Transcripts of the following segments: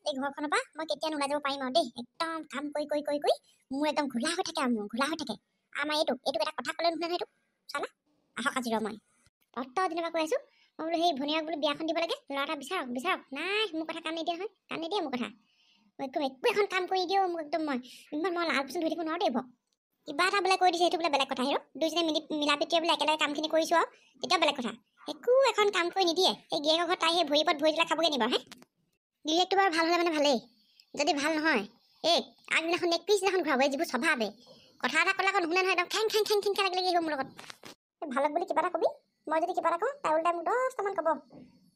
এই ঘৰখনৰ পৰা মই কেতিয়া ওলাই যাব পাৰিম আৰু দেই একদম কাম কৰি মোৰ একদম ঘোলা হৈ থাকে মোৰ ঘোলা হৈ থাকে আমাৰ এইটোক এটা কথা ক'লে নুশুনে সেইটো চালা আহক আজি ৰ মই অত দিনৰ পৰা কৈ আছো মই বোলো সেই ভনীয়াক বোলো বিয়াখন দিব লাগে ল'ৰা এটা বিচাৰক নাই মোৰ কথা কাম নিদিয়ে নহয় কাম নিদিয়ে মোৰ কথা মই একদম একো এখন কাম কৰি দিওঁ মোক একদম মই ইমান মই লাল পচন্দ ধৰি থাকিব নোৱাৰো দেই কিবা এটা বোলে কৈ দিছে সেইটো বোলে বেলেগ কথা হেৰ দুইজনে মিলা প্ৰীতিয়ে বোলে একেলগে কামখিনি কৰিছোঁ আৰু তেতিয়া বেলেগ কথা একো এখন কাম কৰি নিদিয়ে এই গিয়েকৰ ঘৰত তাই সেই ভৰি ওপৰত ভৰি দিলে খাবগৈ নিব হে গিৰিয়েকটো বাৰু ভাল হ'লে মানে ভালেই যদি ভাল নহয় এই আগদিনাখন এক পিছদিনাখন ঘূৰাব এই যিবোৰ স্বভাৱে কথা এটা ক'লে আকৌ নুশুনে নহয় একদম খেং লাগিলে কি হ'ব মোৰ লগত ভালক বুলি কিবা এটা কবি মই যদি কিবা এটা কওঁ তাই ওলটাই মোক 10টামান ক'ব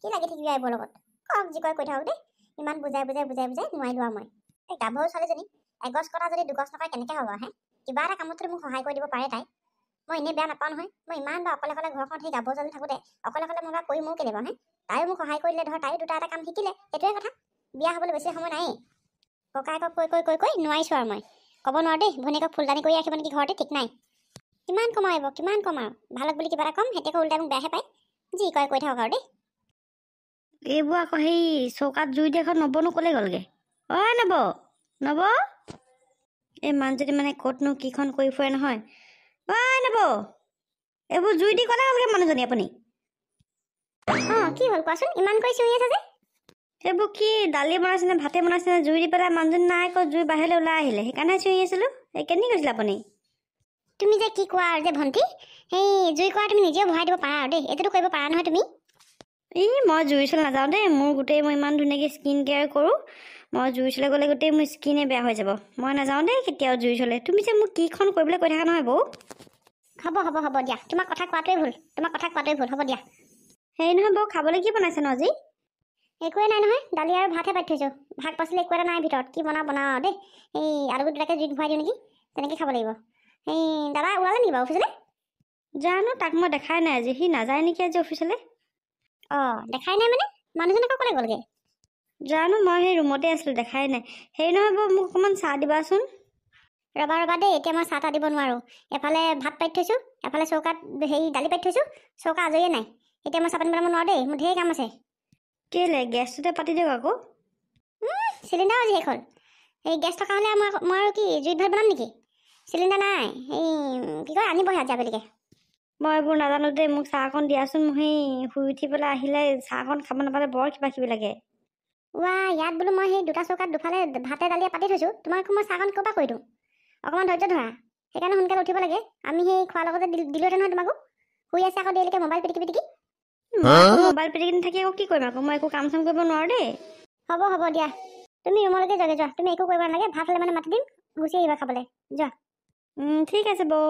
কি লাগি থাকিবি এইবোৰ লগত কওক যি কয় কৈ থাকক দেই ইমান বুজাই নোৱাৰিলোঁ আৰু মই এই গাভৰু ছোৱালীজনী এগছ কটা যদি দুগছ নকৰে কেনেকৈ হ'ব হে কিবা এটা কামত মোক সহায় কৰি দিব পাৰে তাই মই এনেই বেয়া নাপাওঁ নহয় মই ইমান বাৰ অকলে ঘৰখন সেই গাভৰু ছোৱালী থাকোঁতে অকলে মই বাৰু কৰি মোৰ কেলে বাৰু হে তাইও মোক সহায় কৰি দিলে ধৰ তাই দুটা এটা কাম শিকিলে সেইটোৱে কথা বিয়া হ'বলৈ বেছি সময় নায়েই ককায়েকক কৈ নোৱাৰিছোঁ আৰু মই ক'ব নোৱাৰোঁ দেই ভনীয়েকক ফুলদানি কৰি ৰাখিব নেকি ঘৰতে ঠিক নাই কিমান কম আৰু ভালক বুলি কিবা এটা ক'ম সিহঁতে উল্টাই মোক বেয়াহে পায় যি কয় কৈ থাকক আৰু দেই এইবোৰ আকৌ সেই চৌকাত জুই দিয়াখন নবনো ক'লে গ'লগে নব এই মানুহজনী মানে ক'তনো কিখন কৰি ফুৰে নহয় নব এইবোৰ জুই দি ক'লে গ'লগে মানুহজনী আপুনি কি হ'ল কোৱাচোন ইমান কৰি চিঞৰি আছে যে এইবোৰ কি দালি বনাইছেনে ভাতে বনাইছেনে জুই দি পেলাই মানুহজনী নাই আকৌ জুই বাহিৰলৈ ওলাই আহিলে সেইকাৰণে চিঞৰি আছিলোঁ এই কেনেকৈ কৈছিলে আপুনি তুমি যে কি কোৱা আৰু যে ভণ্টি সেই জুই কৰা তুমি নিজেও ভৰাই দিব পাৰা আৰু দেই এইটোতো কৰিব পাৰা নহয় তুমি মই জুই চলে নাযাওঁ দেই মোৰ গোটেই মই ইমান ধুনীয়াকৈ স্কিন কেয়াৰ কৰোঁ মই জুই চলে গ'লে গোটেই মোৰ স্কিনে বেয়া হৈ যাব মই নাযাওঁ দেই কেতিয়াও জুই চলে তুমি যে মোক কিখন কৰিবলৈ কৈ থাকা নহয় বৌ হ'ব দিয়া তোমাক কথা কোৱাটোৱে ভুল হ'ব দিয়া হেৰি নহয় বৌ খাবলৈ কি বনাইছে ন আজি একোৱে নাই নহয় দালি আৰু ভাতহে পাতি থৈছোঁ শাক পাচলি একো এটা নাই ভিতৰত কি বনাওঁ দেই এই আলু দুটাকে জুইত ভৰাই দিওঁ নেকি তেনেকৈ খাব লাগিব এই দাদা ওলালে নেকি বাৰু অফিচলৈ জানো তাক মই দেখাই নাই আজি সি নাযায় নেকি আজি অফিচলৈ দেখাই নাই মানে মানুহজন আকৌ ক'লে গ'লগৈ জানো মই সেই ৰুমতে আছিলোঁ দেখাই নাই হেৰি নহয় বৌ মোক অকণমান চাহ দিবাচোন ৰবা দেই এতিয়া মই চাহ তাহ দিব নোৱাৰোঁ এফালে ভাত পাতি থৈছোঁ এফালে চৌকাত হেৰি দালি পাতি থৈছোঁ চৌকা আজৰিয়ে নাই এতিয়া মই চাহ পানী বনাব নোৱাৰোঁ দেই মোৰ ঢেৰ কাম আছে কেলে গেছটোতে পাতি দিয়ক আকৌ চিলিণ্ডাৰ আজি শেষ হ'ল এই গেছ থকা হ'লে মই আৰু কি জুইত ভাত বনাম নেকি চিলিণ্ডাৰ নাই এই কি কয় আনিবহে আজি আবেলিকে মই এইবোৰ নাজানো দেই মোক চাহ অকণ দিয়াচোন মই সেই শুই উঠি পেলাই আহিলে চাহকণ খাব নাপালে বৰ কিবা লাগে ইয়াত বোলো মই সেই দুটা চৌকাত দুফালে ভাতে দালিয়ে পাতি থৈছোঁ তোমাক মই চাহকণ ক'ৰ পৰা কৰি দিওঁ অকণমান ধৈৰ্য ধৰা সেইকাৰণে সোনকালে উঠিব লাগে আমি সেই খোৱাৰ লগতে দিলোহেঁতেন নহয় তোমাকো শুই আছে আকৌ দেৰিলৈকে মোবাইল পিটিকি মোবাইল পিটিকি নাথাকি আকৌ কি কৰিম আকৌ মই একো কাম চাম কৰিব নোৱাৰোঁ দেই হ'ব দিয়া তুমি ৰুমলৈকে যোৱা তুমি একো কৰিব নালাগে ভাত হ'লে মানে মাতি দিম গুচি আহিবা খাবলৈ যোৱা ঠিক আছে বৌ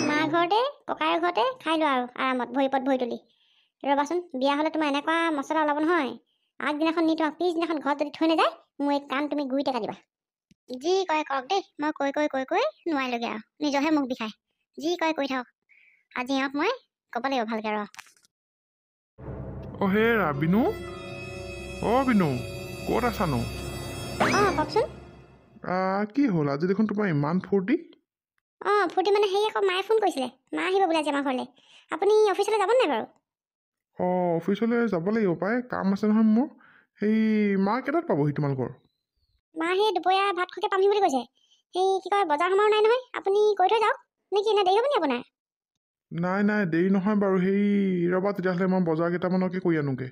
মাৰ ঘৰতে ককাইৰ ঘৰতে খাই লোৱা আৰু আৰামত ভৰি তুলি ৰ'বাচোন বিয়া হ'লে তোমাৰ এনেকুৱা মছলা ওলাব নহয় আগদিনাখন নি তোমাক পিছদিনাখন ঘৰত যদি থৈ নাযায় মোৰ এই কাণ তুমি গুৰিতে কাটিবা যি কয় কৰক দেই মই কৈ নোৱাৰিলোগৈ আৰু নিজৰহে মুখ বিষায় যি কয় কৈ থাকক আজি এওঁক মই ক'ব লাগিব ভালকৈ হেৰা বিনু বিনু ক'ত আছানো কওকচোন কি হ'ল আজি দেখোন তোমাৰ ইমান ফূৰ্তি ফূৰ্তি মানে হেৰি আকৌ মায়ে ফোন কৰিছিলে মা আহিব বোলে আজি আমাৰ ঘৰলৈ আপুনি অফিচলৈ যাব নাই বাৰু অফিচলৈ যাব লাগিব পাই কাম আছে নহয় মোৰ সেই মা কেইটাত পাবহি তোমালোকৰ মা সেই দুপৰীয়া ভাত খোৱাকৈ পামহি বুলি কৈছে সেই কি কয় বজাৰ সমাৰো নাই নহয় আপুনি কৈ থৈ যাওক নেকি এনে দেৰি হ'ব নি আপোনাৰ নাই দেৰি নহয় বাৰু সেই ৰ'বা তেতিয়াহ'লে মই বজাৰ কেইটামানকে কৰি আনোগৈ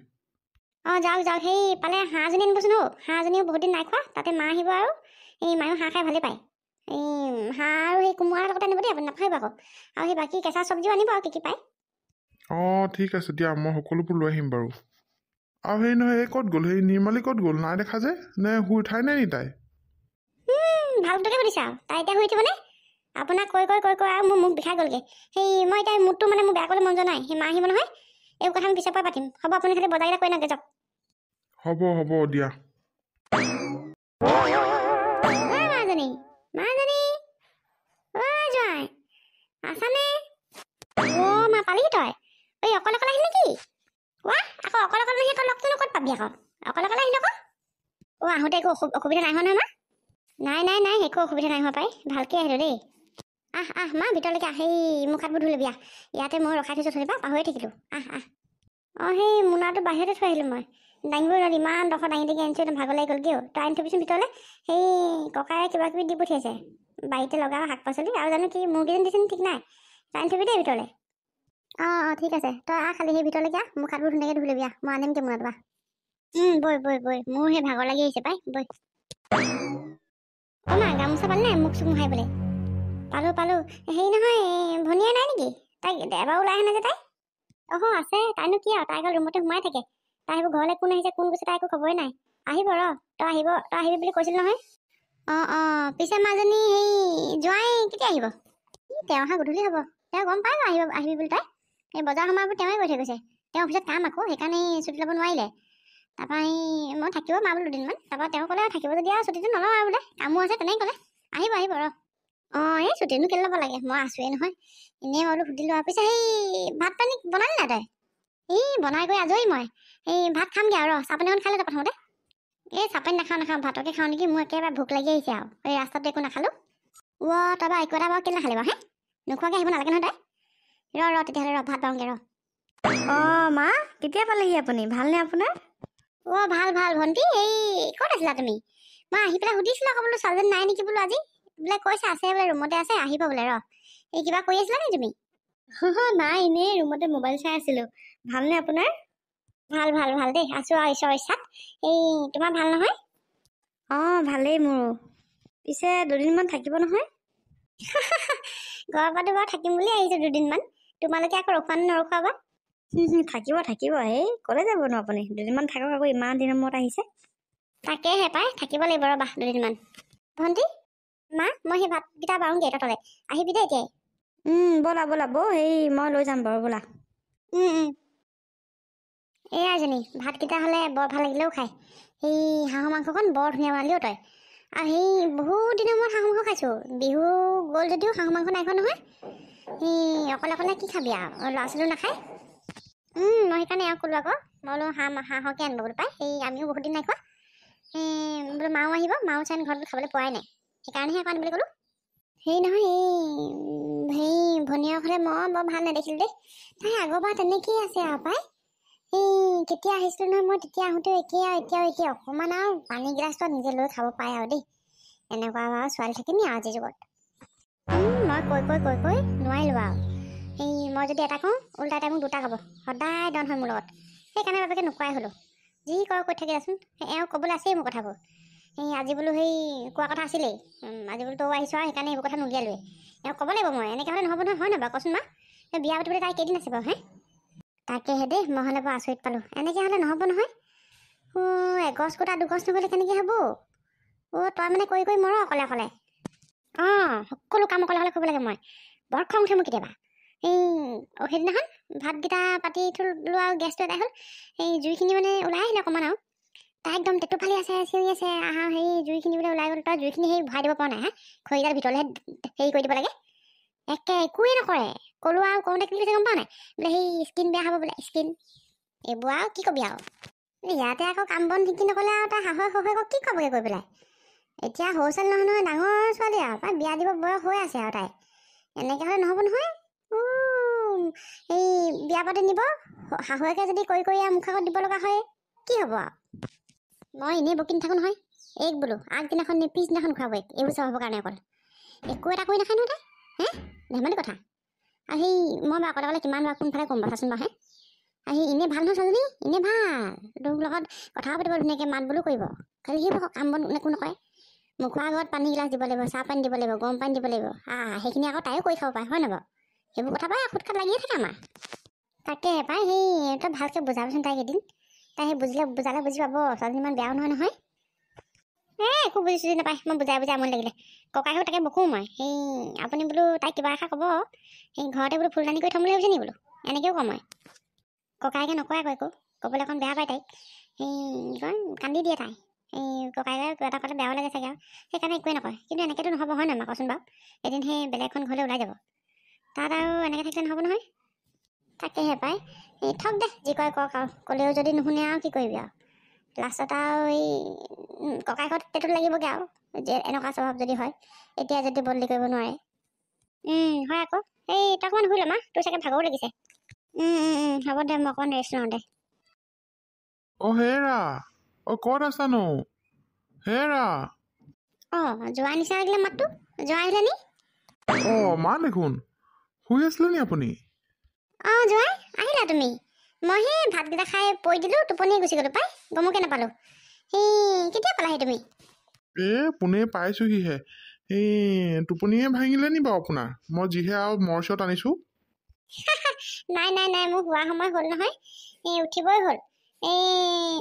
যাওক সেই পালে হাঁহজনী আনিবচোন হাঁহজনীও বহুত দিন নাই খোৱা তাতে মা আহিব আৰু এই মায়ো হাঁহ খাই ভালেই পায় এই হাঁহ আৰু সেই কোমোৰাৰ লগতে আনিব দেই আপুনি নাখাব আকৌ আৰু সেই বাকী কেঁচা চব্জিও আনিব আৰু কি পায় ঠিক আছে দিয়া মই সকলোবোৰ লৈ আহিম বাৰু আৰু সেই নহয় এই ক'ত গ'ল সেই নিৰ্মালী ক'ত গ'ল নাই দেখা যে নে শুই উঠাই নাই নি তাই ভালটোকে সুধিছা আৰু তাই এতিয়া শুই উঠিবনে আপোনাক কৈ আৰু মোৰ মুখ বিষাই গ'লগৈ সেই মই এতিয়া মুডটো মানে মোৰ বেয়া কৰিবলৈ মন যোৱা নাই সেই মা আহিব নহয় এইবোৰ কথা আমি পিছৰ পৰা পাতিম হ'ব আপুনি খালি বজাৰকেইটা কৈ নাগে যাওক হ'ব দিয়া মাজনী জোঁৱাই আছানে মা পালিহি তই এই অকলে আহিল নেকি আকৌ অকলে নাহি আকৌ লগটো ক'ত পাবি আকৌ অকলে আহিল আকৌ আহোঁতে একো অসুবিধা নাই হোৱা নহয় মা নাই একো অসুবিধা নাই হোৱা পাই ভালকৈ আহিলোঁ দেই মা ভিতৰলৈকে সেই মুখ হাতবোৰ ধুই ল'বি ইয়াতে মই ৰখাই থৈছোঁ থৈ পাহৰি থাকিলোঁ সেই মোনাটো বাহিৰতে থৈ আহিলোঁ মই দাঙিবই নোৱাৰি, ইমান ডোখৰ দাঙি দাঙি আনিছোঁ, একদম ভাগৰ লাগি গ'ল কিয়? তই আনি থবিচোন ভিতৰলৈ। সেই ককাই কিবা কিবি দি পঠিয়াইছে, বাৰীতে লগাওঁ শাক পাচলি, আৰু জানো কি মুৰ্গীজন দিছে ঠিক নাই। তই আনি থবি দেই ভিতৰলৈ। অঁ ঠিক আছে, তই খালি সেই ভিতৰলৈ যা, মোক হাতবোৰ ধুনীয়াকৈ ধুই ল'বি, মই আনিমগৈ মোৰ পৰা। বৈ বৈ বৈ, মোৰ সেই ভাগৰ লাগি আহিছে পাই, বৈ। অ' মা, গামোচা পালি নাই মোক চুক মোহাৰিবলৈ? পালোঁ। হেৰি নহয়, ভনীয়ে নাই নেকি? তাই এবাৰ ওলাই আহে নে যে তাই? আছে, তাইনো কি আৰু, তাই অকল ৰুমতে সোমাই থাকে। তাই সেইবোৰ ঘৰলৈ কোন আহিছে কোন গৈছে তাই একো খবৰে নাই। আহিব তই আহিবি বুলি কৈছিল নহয়। পিছে মাজনী সেই জোঁৱাই কেতিয়া আহিব? তেওঁ অহা গধূলি হ'ব। তেওঁ গম পাই আহিবি বুলি তাই। এই বজাৰ সমাৰবোৰ তেওঁৱে কৈ থৈ গৈছে। তেওঁ অফিচত কাম আকৌ, সেইকাৰণে ছুটি ল'ব নোৱাৰিলে। তাৰপৰা মই থাকিব মা বোলো দুদিনমান। তাৰপৰা তেওঁ ক'লে থাকিব যদি আৰু ছুটিটো নলওঁ আৰু বোলে, কামো আছে তেনেকৈ ক'লে। আহিব এই ছুটিনো কেলৈ ল'ব লাগে, মই আছোৱেই নহয়। এনেই মই বোলো সুধিলোঁ আৰু। পিছে সেই ভাত পানী বনালি নাই তই? বনাই কৰি আজৰি মই। ভাত খামগৈ আৰু চাহপানী অকণ খাই ল প্ৰথমতে। চাহপানী নাখাওঁ, ভাতকে খাওঁ নেকি, মোৰ একেবাৰে ভোক লাগি আহিছে আৰু। এই ৰাস্তাতে একো নাখালোঁ। তই বাৰু একো এটা বাৰু কেলৈ নাখালি বাৰু হে? নোখোৱাকৈ আহিব নালাগে নহয় তই। তেতিয়াহ'লে ভাত পাওঁগৈ মা কেতিয়া পালেহি আপুনি? ভালনে আপোনাৰ? ভাল ভণ্টি, ক'ত আছিলা তুমি? মই আহি পেলাই সুধিছিলোঁ আকৌ বোলো ছোৱালীজনী নাই নেকি বোলো আজি। বোলে কৈছে আছে বোলে, ৰুমতে আছে, আহিব বোলে কিবা কৰি আছিলা নি তুমি? নাই, এনেই ৰুমতে মোবাইল চাই আছিলোঁ। ভালনে আপোনাৰ? ভাল দেই, আছোঁ আৰু ঈশ্বৰৰ ইচ্ছাত। তোমাৰ ভাল নহয়? ভালেই মোৰো। পিছে দুদিনমান থাকিব নহয়? ঘৰৰ পৰাতো বাৰু থাকিম বুলি আহিছোঁ দুদিনমান। তোমালোকে আকৌ ৰখোৱা নে নৰখোৱা বা? থাকিব। ক'লে যাবনো আপুনি? দুদিনমান থাকক আকৌ, ইমান দিনৰ মূৰত আহিছে। তাকেহে পাই, থাকিব লাগিব ৰ'বা দুদিনমান। ভণ্টি, মা, মই সেই ভাতকেইটা বাৰুংগে তহঁতলৈ। আহিবি দেই এতিয়াই। ব'লা বৌ, মই লৈ যাম বাৰু, ব'লা। এজনী ভাতকেইটা হ'লে বৰ ভাল লাগিলেও খাই। হাঁহৰ মাংসকণ বৰ ধুনীয়া বনালিও তই। আৰু বহুত দিনৰ মূৰত হাঁহৰ মাংস খাইছোঁ। বিহু গ'ল যদিও হাঁহৰ মাংস নাই খোৱা নহয়। অকলে কি খাবি আৰু, ল'ৰা ছোৱালীও নাখায়। মই সেইকাৰণে ক'লোঁ আকৌ, মই বোলো হাঁহকে আনিব বোলো পাই। আমিও বহুত দিন নাই খোৱা। বোলো মাও আহিব, মাও চাই ঘৰত খাবলৈ পোৱাই নাই, সেইকাৰণেহে আকৌ আনিবলৈ ক'লোঁ। নহয়, ভনীয়েক হ'লে মই বৰ ভাল নেদেখিলোঁ দেই। তাই আগৰবাৰ তেনেকেই আছে আৰু পাই। কেতিয়া আহিছিলোঁ নহয় মই, তেতিয়া আহোঁতেও একেই আৰু এতিয়াও একেই। অকণমান আৰু পানী গিলাচটো নিজে লৈ খাব পাৰে আৰু দেই। এনেকুৱা আৰু ছোৱালী থাকিমি আৰু আজিৰ যুগত। মই কৈ নোৱাৰিলোঁ আৰু। মই যদি এটা কওঁ উল্টা তাই মোক দুটা ক'ব। সদায় দন হয় মোৰ লগত। সেইকাৰণে বাপেকে নোকোৱাই হ'লোঁ। যি কৈ থাকি দেচোন, এওঁ ক'বলৈ আছেই মোৰ কথাবোৰ। আজি বোলো কোৱা কথা আছিলেই। আজি বোলো তই আহিছোঁ আৰু সেইকাৰণে এইবোৰ কথা নুলিয়ালোৱে। এওঁ ক'ব লাগিব মই, এনেকৈ হ'লে নহ'ব নহয়, হয় নহয় বাৰু কচোন মা? বিয়া পাতিবলৈ তাই কেইদিন আছে বাৰু হে? তাকেহে দেই, মই হ'লে বৰ আচৰিত পালোঁ। এনেকৈ হ'লে নহ'ব নহয়। এগছ কোটা দুগছ নগ'লে কেনেকৈ হ'ব? তই মানে কৰি মৰ অকলে সকলো কাম অকলে কৰিব লাগে মই। বৰ খং উঠে মোৰ কেতিয়াবা। সেইদিনাখন ভাতকেইটা পাতি থলোঁ আৰু গেছটো এদাই হ'ল। জুইখিনি মানে ওলাই আহিলে অকণমান আৰু। তাই একদম টেটু ফালি আছে, চিঞৰি আছে, জুইখিনি বোলে ওলাই গ'ল। তই জুইখিনি ভৰাই দিব পৰা নাই হা? খৰিডাল ভিতৰলৈহে কৰি দিব লাগে। একোৱে নকৰে। ক'লোঁ আৰু কৰোঁতে কি কৈছে গম পাওঁ নাই? বোলে স্কিন বেয়া হ'ব বোলে, স্কিন। এইবোৰ আৰু কি ক'বি আৰু। ইয়াতে আকৌ কাম বন শিকি নক'লে আৰু তাই শাহুৱেকক কি ক'বগৈ কৈ পেলাই। এতিয়া সৰু ছোৱালী নহয়, ডাঙৰ ছোৱালী আৰু তাই বিয়া দিব বয়স হৈ আছে আৰু তাই। এনেকৈ হ'লে নহ'ব নহয়। বিয়া পাতি নিব, শাহুৱেকে যদি কৰি আৰু মুখ আগত দিব লগা হয়, কি হ'ব আৰু? মই এনেই বকি নাথাকোঁ নহয়। বোলো আগদিনাখন নি পিছদিনাখন খুৱাব, এইবোৰ চব হ'বৰ কাৰণে অকল। একো এটা কৰি নাখায় নহয় তাই। ধেমালি কথা। আৰু মই বাৰু অকলে কিমান বাৰু কোনফালে ক'ম বাৰু চাচোন বাৰু হে? এনেই ভাল নহয় ছোৱালীজনী, এনেই ভাল। তোৰ লগত কথাও পাতিব ধুনীয়াকৈ, মাত বোলো কৰিব। খালি সেইবোৰ কাম বন একো নকৰে। মুখৰ আগত পানী গিলাচ দিব লাগিব, চাহ পানী দিব লাগিব, গৰম পানী দিব লাগিব। সেইখিনি আকৌ তাইও কৰি খাব পাৰে, হয় নহয় বাৰু? সেইবোৰ কথা পাই খুট খাট লাগিয়ে থাকে আমাৰ। তাকে পাই তই ভালকৈ বুজাবচোন তাইক এদিন। তাই বুজালে বুজি পাব। ছোৱালীজনী ইমান বেয়াও নহয়। একো বুজি নাপায়। মই বুজাই আমনি লাগিলে। ককায়েকক তাকে বকোঁ মই। আপুনি বোলো তাইক কিবা এষাৰ ক'ব। ঘৰতে বোলো ফুলদানি কৰি থ'ম বুলি ভাবিছে নি বোলো? এনেকৈও কওঁ মই। ককায়েকে নকয় আকৌ একো। ক'বলৈ অকণ বেয়া পায় তাইক। কান্দি দিয়ে তাই। ককায়েকে কিবা এটা ক'লে বেয়াও লাগে চাগে আৰু। সেইকাৰণে একোৱে নকয়। কিন্তু এনেকৈতো নহ'ব, হয় নহয় কচোন বাৰু? এদিন বেলেগ এখন ঘৰলৈ ওলাই যাব। তাত আৰু এনেকৈ থাকিলে নহ'ব নহয়। তাকেহে পাই। থক দে, যি কয় কওক আৰু। ক'লেও যদি নুশুনে আৰু কি কৰিবি আৰু। লাষ্টত আৰু ককায়েকত টেটুত লাগিবগৈ আৰু। যে এনেকুৱা স্বভাৱ যদি হয়, এতিয়া যদি বদলি কৰিব নোৱাৰে। হয় আকৌ। তই অকণমান শুই ল মা, তোৰ চাগে ভাগৰো লাগিছে। হ'ব দে, মই অকণমান ৰেষ্ট লওঁ দে। অ' হেৰা, অ' ক'ত আছানো? হেৰা, যোৱা নিচিনা লাগিলে মাতটো। যোৱা আহিলে নি? অ' মা দেখোন শুই আছিলে নি আপুনি? যোৱাই আহিলা তুমি? মই সেই ভাতকেইটা খাই পৰি দিলোঁ, টোপনি গুচি গ'লোঁ পাই, গমকে নাপালোঁ। সেই কেতিয়া পালাহি তুমি? পোনে পাইছোহিহে। এই টোপনিয়ে ভাঙিলে নি বাৰু আপোনাৰ? মই যিহে আৰু মৰ্চত আনিছোঁ। নাই নাই নাই, মোৰ হোৱা সময় হ'ল নহয়, উঠিবই হ'ল।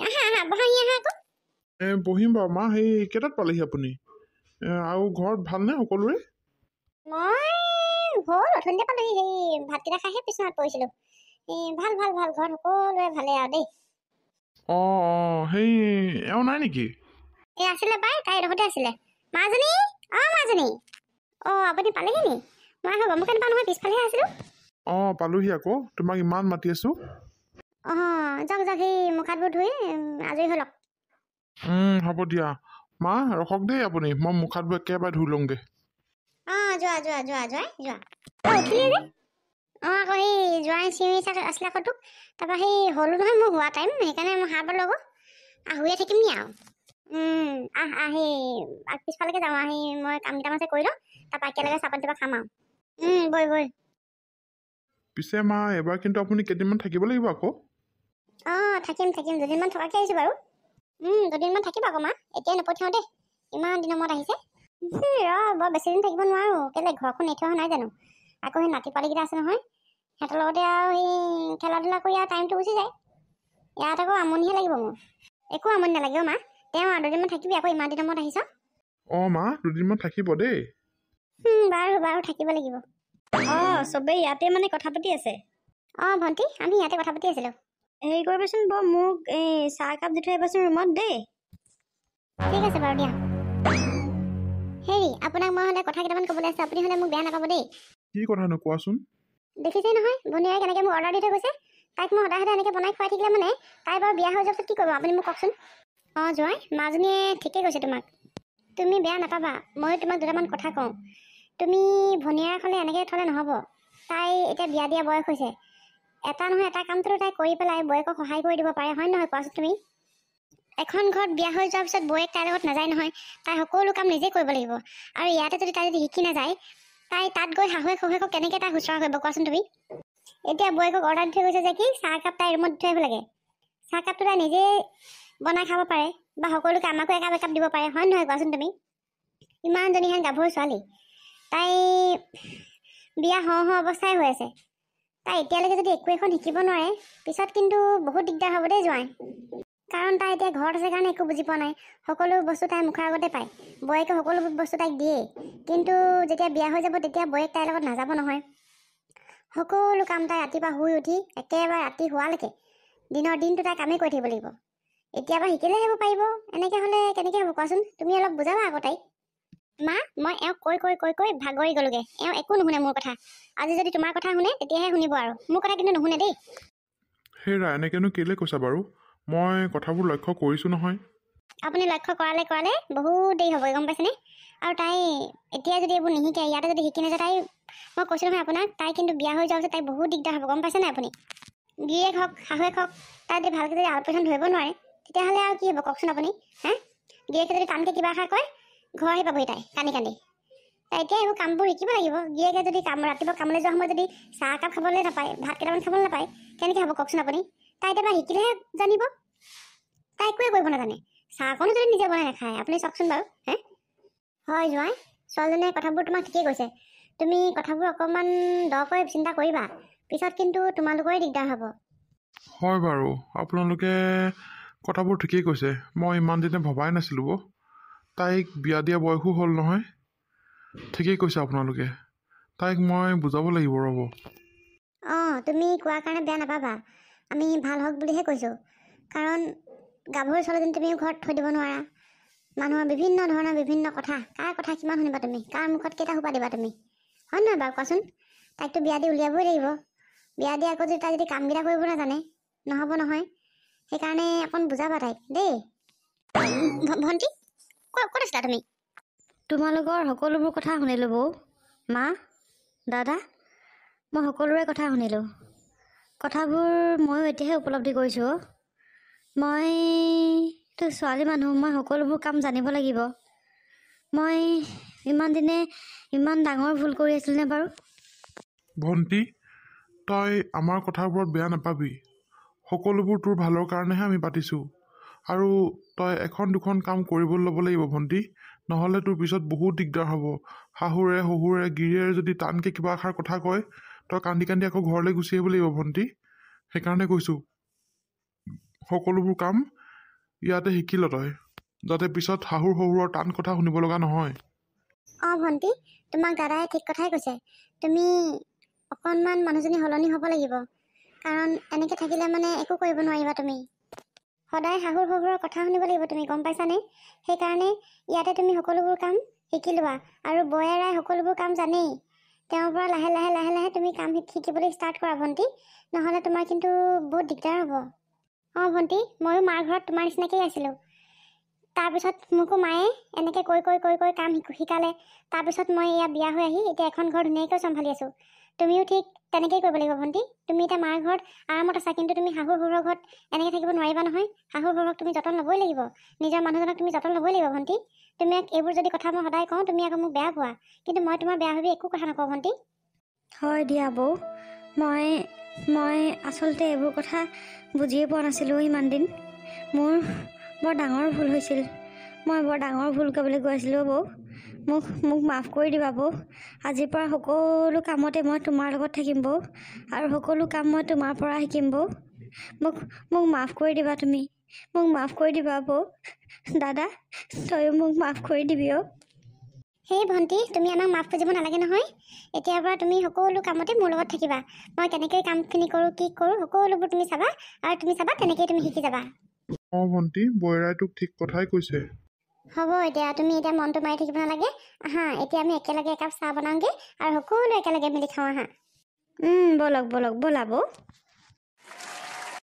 আহা আহা, বহাহি আহা আকৌ। বহিম বাৰু মা। সেই কেইটাত পালেহি আপুনি? আৰু ঘৰত ভালনে সকলোৰে? মই হ'ল অথনিতে পালোহি। সেই ভাতকেইটা খাইহে বিচনাত পৰিছিলোঁ। ভাল ভাল ভাল, ঘৰত সকলোৰে ভালেই আৰু দেই। সেই এওঁ নাই নেকি? আছিলে পাই, তাই এডোখৰতে আছিলে। মাজনী, মাজনী, আপুনি পালেহি নি? মই আকৌ গমকে নাপাওঁ নহয়, পিছফালেহে আছিলোঁ। পালোহি আকৌ, তোমাক ইমান মাতি আছোঁ। যাওক যাওক, সেই মুখ হাতবোৰ ধুই আজৰি হৈ লওক। হ'ব দিয়া মা, ৰখক দেই আপুনি, মই মুখ হাতবোৰ একেবাৰে ধুই লওঁগৈ। যোৱা যোৱা যোৱা যোৱা যোৱা। উঠিলি যে? আকৌ সেই যোৱাই চিঞৰি আছিলে আকৌ তোক। তাৰপৰা সেই হ'লো নহয় মোৰ হোৱা টাইম, সেইকাৰণে মই সাৰ পালোঁ আকৌ। শুয়ে থাকিম নি আৰু? সেই পিছফালেকে যাওঁ। মই কাম কেইটামান আছে কৰি লওঁ, তাৰপৰা একেলগে চাহপাত কিবা খাম আৰু। বৈ বৈ। পিছে মা, এবাৰ কিন্তু আপুনি কেইদিনমান থাকিব লাগিব আকৌ। থাকিম থাকিম, দুদিনমান থকাকৈ আহিছোঁ বাৰু। দুদিনমান থাকিব আকৌ মা, এতিয়াই নপঠিয়াওঁ দেই, ইমান দিনৰ মূৰত আহিছে। বৰ বেছি দিন থাকিব নোৱাৰোঁ, কেলৈ ঘৰখন এৰি থৈ অহা নাই জানো? আকৌ সেই নাতি পোৱালিকেইটা আছে নহয়, সিহঁতৰ লগতে আৰু সেই খেলা ধূলা কৰি আৰু টাইমটো গুচি যায়। ইয়াত আকৌ আমনিহে লাগিব মোৰ। একো আমনি নালাগে মা, তেওঁ আৰু দুদিনমান থাকিবি আকৌ, ইমান দিনৰ মূৰত আহিছ। মা, দুদিনমান থাকিব দেই। বাৰু বাৰু, থাকিব লাগিব। চবেই ইয়াতে মানে কথা পাতি আছে? ভণ্টি, আমি ইয়াতে কথা পাতি আছিলোঁ। হেৰি কৰিবচোন বাৰু, মোক চাহ একাপ দি থৈ আহিবাচোন ৰুমত দেই। ঠিক আছে বাৰু দিয়া। হেৰি, আপোনাক মই হ'লে কথা কেইটামান ক'বলৈ আছে, আপুনি হ'লে মোক বেয়া নাপাব দেই। কি কথানো কোৱাচোন? দেখিছেই নহয় ভনীয়াই কেনেকৈ মোক অৰ্ডাৰ দি থৈ গৈছে। তাইক মই সদায় সদায় এনেকৈ বনাই খুৱাই থাকিলে মানে তাই বাৰু বিয়া হৈ যোৱাৰ পিছত কি কৰিব আপুনি মোক কওকচোন। যোৱাই, মাজনীয়ে ঠিকেই কৈছে তোমাক। তুমি বেয়া নাপাবা, ময়ো তোমাক দুটামান কথা কওঁ। তুমি ভনীয়াক হ'লে এনেকৈ থ'লে নহ'ব। তাই এতিয়া বিয়া দিয়া বয়স হৈছে। এটা নহয় এটা কামটো তাই কৰি পেলাই বৌয়েকক সহায় কৰি দিব পাৰে, হয় নহয় কোৱাচোন তুমি? এখন ঘৰত বিয়া হৈ যোৱাৰ পিছত বৌয়েক তাইৰ লগত নাযায় নহয়, তাই সকলো কাম নিজেই কৰিব লাগিব। আৰু ইয়াতে যদি তাই শিকি নাযায়, তাই তাত গৈ শাহুৱেকক কেনেকৈ তাই শুশ্ৰূষা কৰিব কোৱাচোন তুমি? এতিয়া বৌয়েকক অৰ্ডাৰ দি থৈ গৈছে যে কি চাহকাপ তাই ৰুমত থৈ আহিব লাগে। চাহকাপটো তাই নিজেই বনাই খাব পাৰে, বা সকলোকে আমাকো একাপ একাপ দিব পাৰে, হয় নহয় কোৱাচোন তুমি? ইমানজনীহে গাভৰু ছোৱালী, তাই বিয়া হওঁ অৱস্থাই হৈ আছে। তাই এতিয়ালৈকে যদি একো এখন শিকিব নোৱাৰে, পিছত কিন্তু বহুত দিগদাৰ হ'ব দেই যোৱাই। কাৰণ তাই এতিয়া ঘৰত আছে কাৰণে একো বুজি পোৱা নাই। সকলো বস্তু তাই মুখৰ আগতে পায়, বৌয়েকে সকলো বস্তু তাইক দিয়েই। কিন্তু যেতিয়া বিয়া হৈ যাব তেতিয়া বৌয়েক তাইৰ লগত নাযাব নহয়। সকলো কাম তাই ৰাতিপুৱা শুই উঠি একেবাৰে ৰাতি হোৱালৈকে দিনৰ দিনটো তাই কামেই কৰি থাকিব লাগিব। এতিয়াৰ পৰা শিকিলেহে হ'ব পাৰিব। এনেকৈ হ'লে কেনেকৈ হ'ব কোৱাচোন? তুমি অলপ বুজাবা আকৌ তাইক। মা, মই এওঁক কৈ ভাগৰি গ'লোগৈ। এওঁ একো নুশুনে মোৰ কথা। আজি যদি তোমাৰ কথা শুনে তেতিয়াহে শুনিব, আৰু মোৰ কথা কিন্তু নুশুনে দেই। হেৰা, এনেকৈনো কেলৈ কৈছা বাৰু? মই কথাবোৰ লক্ষ্য কৰিছোঁ নহয়। আপুনি লক্ষ্য কৰালে বহুত দেৰি হ'ব, গম পাইছেনে? আৰু তাই এতিয়া যদি এইবোৰ নিশিকে, ইয়াতে যদি শিকি নাযায়, তাই মই কৈছোঁ নহয় আপোনাক, তাই কিন্তু বিয়া হৈ যোৱাৰ পিছত তাই বহুত দিগদাৰ হ'ব, গম পাইছে নাই আপুনি? গিৰিয়েক হওক শাহুৱেক হওক, তাই যদি ভালকৈ যদি আলপৈচান ধৰিব নোৱাৰে তেতিয়াহ'লে আৰু কি হ'ব কওকচোন আপুনি? গিৰিয়েকে যদি টানকৈ কিবা এষাৰ কয়, ঘৰ আহি পাবহি তাই কান্দি কান্দি। তাই এতিয়া এইবোৰ কামবোৰ শিকিব লাগিব। গিৰিয়েকে যদি ৰাতিপুৱা কামলৈ যোৱা সময়ত যদি চাহ একাপ খাবলৈ নাপায়, ভাত কেইটামান খাবলৈ নাপায়, কেনেকৈ হ'ব কওকচোন আপুনি? তাই এতিয়া শিকিলেহে জানিব। তাই একোৱে কৰিব নাজানে। চাহকণো যদি নিজে বনাই নাখায়, আপুনি চাওকচোন বাৰু। হয় যোৱাই, ছোৱালীজনীয়ে কথাবোৰ তোমাক ঠিকেই কৈছে। তুমি কথাবোৰ অকণমান দকৈ চিন্তা কৰিবা, পিছত কিন্তু তোমালোকৰে দিগদাৰ হ'ব। হয় বাৰু, আপোনালোকে কথাবোৰ ঠিকেই কৈছে। মই ইমান দিনে ভবাই নাছিলোঁ। তাইক বিয়া দিয়া বয়সো হ'ল নহয়। ঠিকেই কৈছে আপোনালোকে। তাইক মই বুজাব লাগিব, ৰ'ব। তুমি কোৱাৰ কাৰণে বেয়া নাপাবা। আমি ভাল হওক বুলিহে কৈছোঁ। কাৰণ গাভৰু ছোৱালীজনী তুমিও ঘৰত থৈ দিব নোৱাৰা। মানুহৰ বিভিন্ন ধৰণৰ বিভিন্ন কথা, কাৰ কথা কিমান শুনিবা তুমি? কাৰ মুখত কেইটা সোপা দিবা তুমি? হয় নহয় বাৰু কোৱাচোন? তাইকতো বিয়া দি উলিয়াবই লাগিব। বিয়া দি আকৌ যদি তাই যদি কামকেইটা কৰিব নাজানে, নহ'ব নহয়। সেইকাৰণে অকণ বুজাবা তাইক দেই। ভণ্টি, ক'ত আছিলা তুমি? তোমালোকৰ সকলোবোৰ কথা শুনিলোঁ বৌ, মা, দাদা, মই সকলোৰে কথা শুনিলোঁ। কথাবোৰ ময়ো এতিয়াহে উপলব্ধি কৰিছোঁ। মইতো ছোৱালী মানুহ, মই সকলোবোৰ কাম জানিব লাগিব। মই ইমান দিনে ইমান ডাঙৰ ভুল কৰি আছিলনে বাৰু? ভণ্টি, তই আমাৰ কথাবোৰত বেয়া নাপাবি। সকলোবোৰ তোৰ ভালৰ কাৰণেহে আমি পাতিছোঁ। আৰু তই এখন দুখন কাম কৰিবলৈ ল'ব লাগিব ভণ্টি, নহ'লে তোৰ পিছত বহুত দিগদাৰ হ'ব। শাহুৰে শহুৰে গিৰিয়েৰে যদি টানকৈ কিবা এষাৰ কথা কয়, তই কান্দি কান্দি আকৌ ঘৰলৈ গুচি আহিব লাগিব ভণ্টি। সেইকাৰণে কৈছোঁ, সকলোবোৰ কাম ইয়াতে শিকি ল তই, যাতে পিছত শাহুৰ শহুৰৰ টান কথা শুনিব লগা নহয়। অঁ ভণ্টি, তোমাক দাদাই ঠিক কথাই কৈছে। তুমি অকণমান মানুহজনী সলনি হ'ব লাগিব, কাৰণ এনেকৈ থাকিলে মানে একো কৰিব নোৱাৰিবা তুমি। সদায় শাহুৰ শহুৰৰ কথা শুনিব লাগিব তুমি, গম পাইছানে? সেইকাৰণে ইয়াতে তুমি সকলোবোৰ কাম শিকি লোৱা। আৰু বয়েৰাই সকলোবোৰ কাম জানেই, তেওঁৰ পৰা লাহে লাহে লাহে লাহে তুমি কাম শিকিবলৈ ষ্টাৰ্ট কৰা ভণ্টি, নহ'লে তোমাৰ কিন্তু বহুত দিগদাৰ হ'ব। অঁ ভণ্টি, ময়ো মাৰ ঘৰত তোমাৰ নিচিনাকেই আছিলোঁ। তাৰপিছত মোকো মায়ে এনেকৈ কৈ কৈ কৈ কৈ কাম শিকালে। তাৰপিছত মই এয়া বিয়া হৈ আহি এতিয়া এখন ঘৰ ধুনীয়াকৈ চম্ভালি আছোঁ। তুমিও ঠিক তেনেকৈয়ে কৰিব লাগিব ভণ্টি। তুমি এতিয়া মাৰ ঘৰত আৰামত আছা, কিন্তু তুমি শাহুৰ শহুৰৰ ঘৰত এনেকৈ থাকিব নোৱাৰিবা নহয়। শাহুৰ শহুৰক তুমি যতন ল'বই লাগিব, নিজৰ মানুহজনক তুমি যতন ল'বই লাগিব ভণ্টি। তুমি এইবোৰ যদি কথা মই সদায় কওঁ, তুমি আকৌ মোক বেয়া পোৱা, কিন্তু মই তোমাৰ বেয়া ভাবি একো কথা নকওঁ ভণ্টি। হয় দিয়া বৌ, মই আচলতে এইবোৰ কথা বুজিয়ে পোৱা নাছিলোঁ ইমান দিন। মোৰ বৰ ডাঙৰ ভুল হৈছিল, মই বৰ ডাঙৰ ভুল কৰিবলৈ গৈ আছিলোঁ বৌ। মোক মাফ কৰি দিবা বৌ। আজিৰ পৰা সকলো কামতে মই তোমাৰ লগত থাকিম বৌ, আৰু সকলো কাম মই তোমাৰ পৰা শিকিম বৌ। মোক মাফ কৰি দিবা তুমি, মোক মাফ কৰি দিবা বৌ। দাদা, তয়ো মোক মাফ কৰি দিবি অ'। সেই ভণ্টি, তুমি আমাক মাফ খুজিব নালাগে নহয়। এতিয়াৰ পৰা তুমি সকলো কামতে মোৰ লগত থাকিবা। মই কেনেকৈ কামখিনি কৰোঁ, কি কৰোঁ, সকলোবোৰ তুমি চাবা, আৰু তুমি চাবা তেনেকেই তুমি শিকি যাবা। অঁ ভণ্টি, বৈৰাই তোক ঠিক কথাই কৈছে। হ'ব, এতিয়া তুমি এতিয়া মনটো মাৰি থাকিব নালাগে। আহা, এতিয়া আমি একেলগে একাপ চাহ বনাওঁগৈ আৰু সকলো একেলগে মিলি খাওঁ আহা। ব'লক ব'লা বৌ।